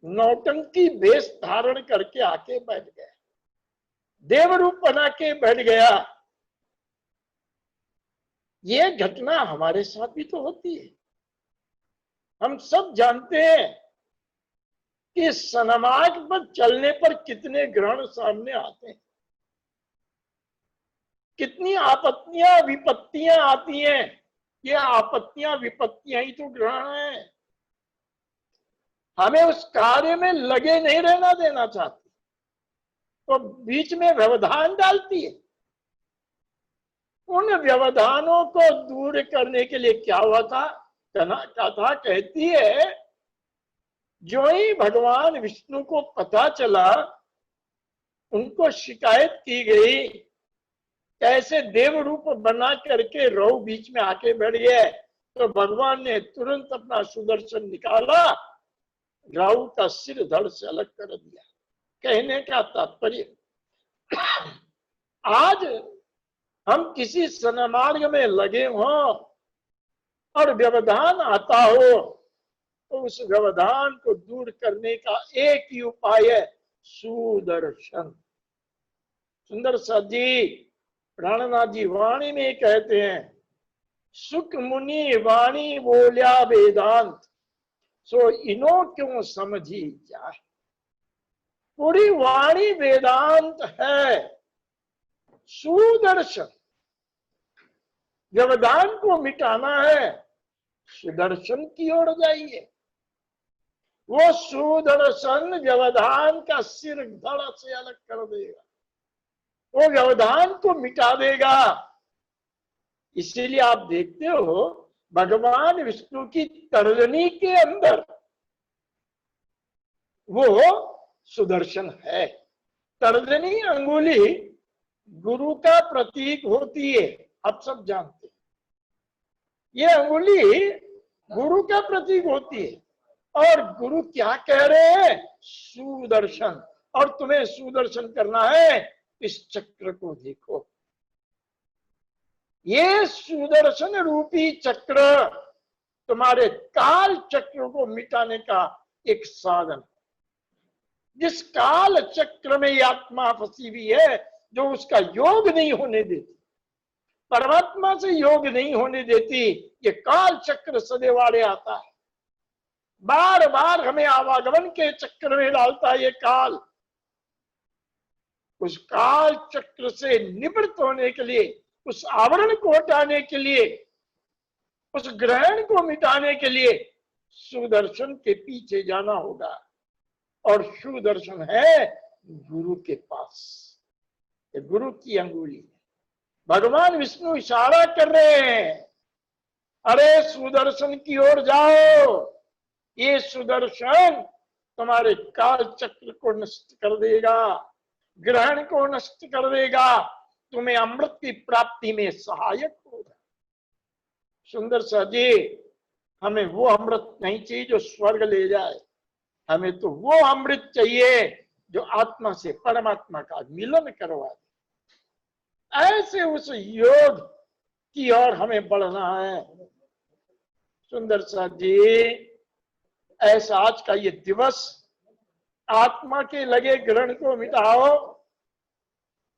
नौटंकी वेश धारण करके आके बैठ गया, देव रूप बना के बैठ गया। ये घटना हमारे साथ भी तो होती है। हम सब जानते हैं कि सनमार्ग पर चलने पर कितने ग्रहण सामने आते हैं, कितनी आपत्तियां विपत्तियां आती हैं। ये आपत्तियां विपत्तियां ही तो ग्रहण है। हमें उस कार्य में लगे नहीं रहना देना चाहती, तो बीच में व्यवधान डालती है। उन व्यवधानों को दूर करने के लिए क्या हुआ था, कथा कहती है, जो ही भगवान विष्णु को पता चला, उनको शिकायत की गई, कैसे देव रूप बना करके रहो बीच में आके बैठ गए। तो भगवान ने तुरंत अपना सुदर्शन निकाला, राहु का सिर धड़ से अलग कर दिया। कहने का तात्पर्य, आज हम किसी सनमार्ग में लगे हों और व्यवधान आता हो, तो उस व्यवधान को दूर करने का एक ही उपाय है, सुदर्शन। सुंदर सा जी प्राणनाथ जी वाणी में कहते हैं, सुख मुनि वाणी बोलिया वेदांत, सो इनो क्यों समझी जाए। पूरी वाणी वेदांत है। सुदर्शन, व्यवधान को मिटाना है, सुदर्शन की ओर जाइए। वो सुदर्शन व्यवधान का सिर धड़ से अलग कर देगा, वो व्यवधान को मिटा देगा। इसीलिए आप देखते हो भगवान विष्णु की तर्जनी के अंदर वो सुदर्शन है। तर्जनी अंगुली गुरु का प्रतीक होती है, आप सब जानते हैं। ये अंगुली गुरु का प्रतीक होती है, और गुरु क्या कह रहे हैं, सुदर्शन। और तुम्हें सुदर्शन करना है, इस चक्र को देखो। ये सुदर्शन रूपी चक्र तुम्हारे काल चक्र को मिटाने का एक साधन। जिस काल चक्र में ये आत्मा फंसी हुई है, जो उसका योग नहीं होने देती, परमात्मा से योग नहीं होने देती, ये काल चक्र सदैवाड़े आता है, बार बार हमें आवागमन के चक्र में डालता है ये काल। उस काल चक्र से निवृत्त होने के लिए, उस आवरण को हटाने के लिए, उस ग्रहण को मिटाने के लिए सुदर्शन के पीछे जाना होगा। और सुदर्शन है गुरु के पास, ये गुरु की अंगुली है। भगवान विष्णु इशारा कर रहे हैं, अरे सुदर्शन की ओर जाओ। ये सुदर्शन तुम्हारे काल चक्र को नष्ट कर देगा, ग्रहण को नष्ट कर देगा, तुम्हें अमृत की प्राप्ति में सहायक होगा। सुंदर सा जी, हमें वो अमृत नहीं चाहिए जो स्वर्ग ले जाए, हमें तो वो अमृत चाहिए जो आत्मा से परमात्मा का मिलन करवा दे। ऐसे उस योग की ओर हमें बढ़ना है। सुंदर सा जी, ऐसा आज का ये दिवस, आत्मा के लगे ग्रहण को मिटाओ।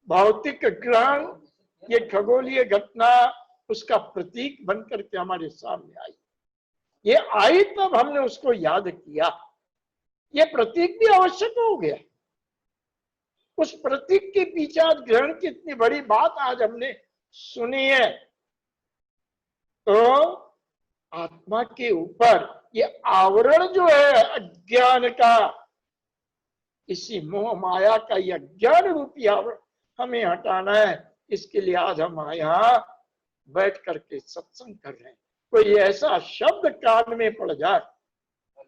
भौतिक ग्रहण, ये खगोलीय घटना उसका प्रतीक बनकर के हमारे सामने आई। ये आई तब हमने उसको याद किया, ये प्रतीक भी आवश्यक हो गया। उस प्रतीक के पीछे आज ग्रहण की इतनी बड़ी बात आज हमने सुनी है। तो आत्मा के ऊपर ये आवरण जो है अज्ञान का, इसी मोह माया का ये अज्ञान रूपी आवरण हमें हटाना है। इसके लिए आज हम यहाँ बैठ करके सत्संग कर रहे हैं। कोई ऐसा शब्द कान में पड़ जाए,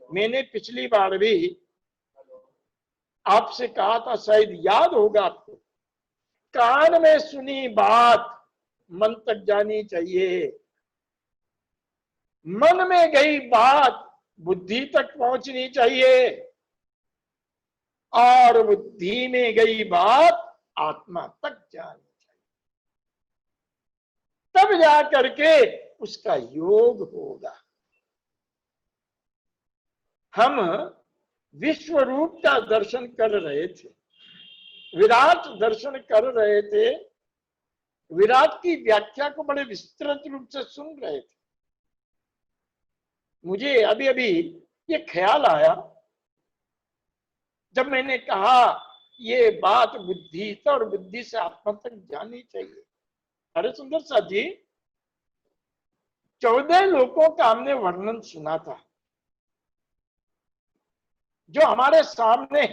मैंने पिछली बार भी आपसे कहा था, शायद याद होगा आपको, कान में सुनी बात मन तक जानी चाहिए, मन में गई बात बुद्धि तक पहुंचनी चाहिए, और बुद्धि में गई बात आत्मा तक जानी चाहिए, तब जा करके उसका योग होगा। हम विश्व रूप का दर्शन कर रहे थे, विराट दर्शन कर रहे थे, विराट की व्याख्या को बड़े विस्तृत रूप से सुन रहे थे। मुझे अभी अभी ये ख्याल आया जब मैंने कहा ये बात बुद्धि और बुद्धि से आत्मा तक जानी चाहिए। अरे सुंदर साथ जी, 14 लोकों का हमने वर्णन सुना था जो हमारे सामने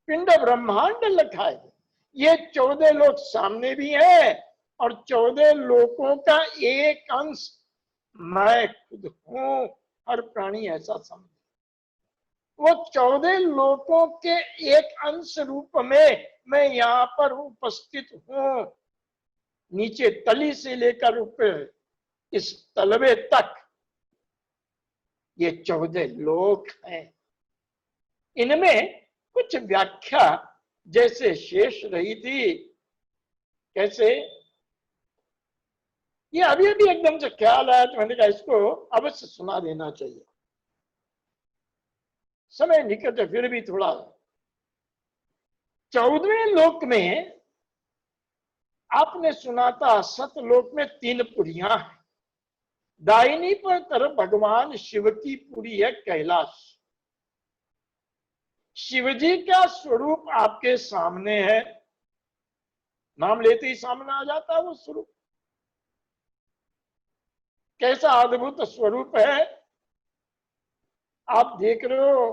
पिंड ब्रह्मांड लिखा है। ये 14 लोक सामने भी है और 14 लोकों का एक अंश मैं खुद हूं। हर प्राणी ऐसा समझे। वो 14 लोकों के एक अंश रूप में मैं यहाँ पर उपस्थित हूं। नीचे तली से लेकर ऊपर इस तलवे तक ये 14 लोक हैं। इनमें कुछ व्याख्या जैसे शेष रही थी, कैसे ये अभी अभी एकदम से ख्याल आया तो मैंने कहा इसको अवश्य सुना देना चाहिए। समय निकट है फिर भी थोड़ा। 14वें लोक में आपने सुना था सतलोक में 3 पुरियां हैं। दाहिनी पर तरफ भगवान शिव की पुरी है कैलाश। शिवजी का स्वरूप आपके सामने है, नाम लेते ही सामने आ जाता है वो स्वरूप। कैसा अद्भुत स्वरूप है आप देख रहे हो।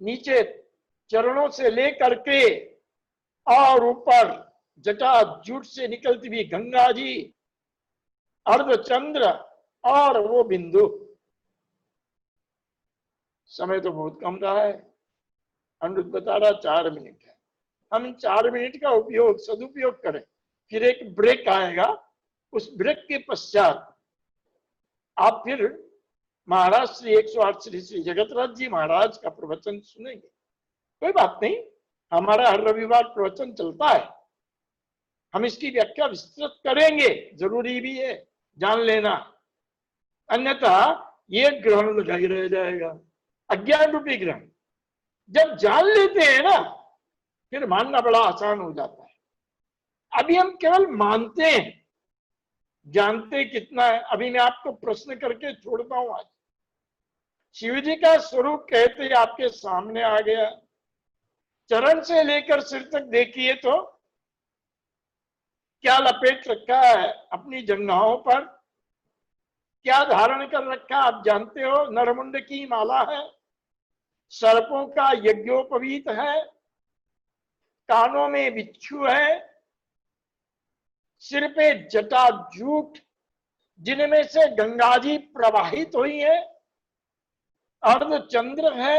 नीचे चरणों से लेकर के और ऊपर जटाजूट से निकलती हुई गंगा जी, अर्धचंद्र और वो बिंदु। समय तो बहुत कम रहा है, अनुरुद्ध बता रहा 4 मिनट है। हम 4 मिनट का उपयोग सदुपयोग करें। फिर एक ब्रेक आएगा, उस ब्रेक के पश्चात आप फिर महाराज श्री 108 श्री श्री जगतराज जी महाराज का प्रवचन सुनेंगे। कोई बात नहीं, हमारा हर रविवार प्रवचन चलता है, हम इसकी व्याख्या विस्तृत करेंगे, जरूरी भी है जान लेना। अन्यथा ये ग्रहण लगाई रह जाएगा, अज्ञान रूपी ग्रहण। जब जान लेते हैं ना फिर मानना बड़ा आसान हो जाता है। अभी हम केवल मानते हैं, जानते कितना है। अभी मैं आपको प्रश्न करके छोड़ता हूं। आज शिव जी का स्वरूप कहते आपके सामने आ गया। चरण से लेकर सिर तक देखिए तो क्या लपेट रखा है अपनी जंघाओं पर, क्या धारण कर रखा आप जानते हो। नरमुंड की माला है, सर्पों का यज्ञोपवीत है, कानों में बिच्छू है, सिर पे जटाजूट जिनमें से गंगा जी प्रवाहित हुई है, अर्धचंद्र है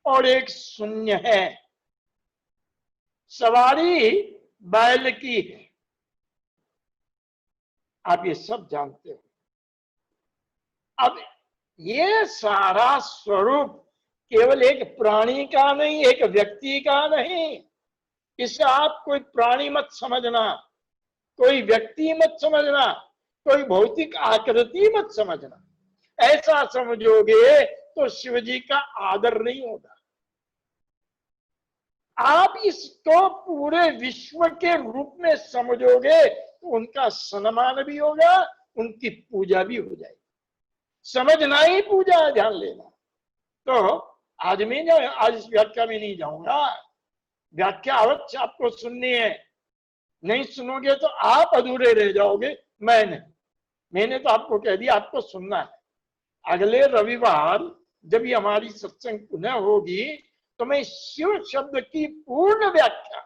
और एक शून्य है। सवारी बैल की है। आप ये सब जानते हो। अब ये सारा स्वरूप केवल एक प्राणी का नहीं, एक व्यक्ति का नहीं। इसे आप कोई प्राणी मत समझना, कोई व्यक्ति मत समझना, कोई भौतिक आकृति मत समझना। ऐसा समझोगे तो शिवजी का आदर नहीं होगा। आप इसको पूरे विश्व के रूप में समझोगे तो उनका सम्मान भी होगा, उनकी पूजा भी हो जाएगी। समझना ही पूजा है, ध्यान लेना। तो आज इस व्याख्या में नहीं जाऊंगा। व्याख्या अवश्य आपको सुननी है, नहीं सुनोगे तो आप अधूरे रह जाओगे। मैंने तो आपको कह दिया आपको सुनना है। अगले रविवार जब ये हमारी सत्संग पुनः होगी तो मैं शिव शब्द की पूर्ण व्याख्या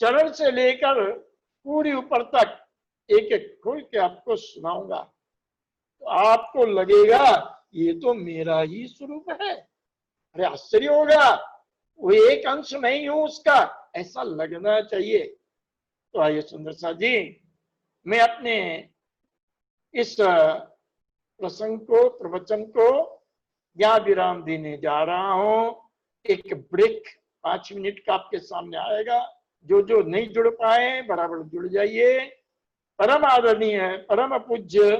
चरण से लेकर पूरी ऊपर तक एक एक खोल के आपको सुनाऊंगा। तो आपको लगेगा ये तो मेरा ही स्वरूप है। अरे आश्चर्य होगा, वो एक अंश मैं ही हूं उसका, ऐसा लगना चाहिए। तो आइए सुंदर सा जी, मैं अपने इस प्रसंग को, प्रवचन को यहाँ विराम देने जा रहा हूं। एक ब्रेक 5 मिनट का आपके सामने आएगा। जो जो नहीं जुड़ पाए बराबर जुड़ जाइए। परम आदरणीय परम पूज्य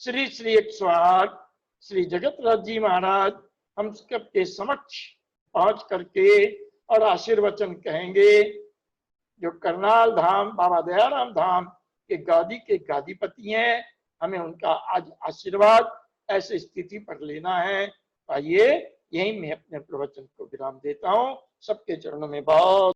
श्री श्री 108 श्री जगतराज जी महाराज हम सबके समक्ष पहुंच करके और आशीर्वचन कहेंगे। जो करनाल धाम बाबा दयाराम धाम के गादीपति हैं, हमें उनका आज आशीर्वाद ऐसी स्थिति पर लेना है। आइए यहीं मैं अपने प्रवचन को विराम देता हूं। सबके चरणों में बहुत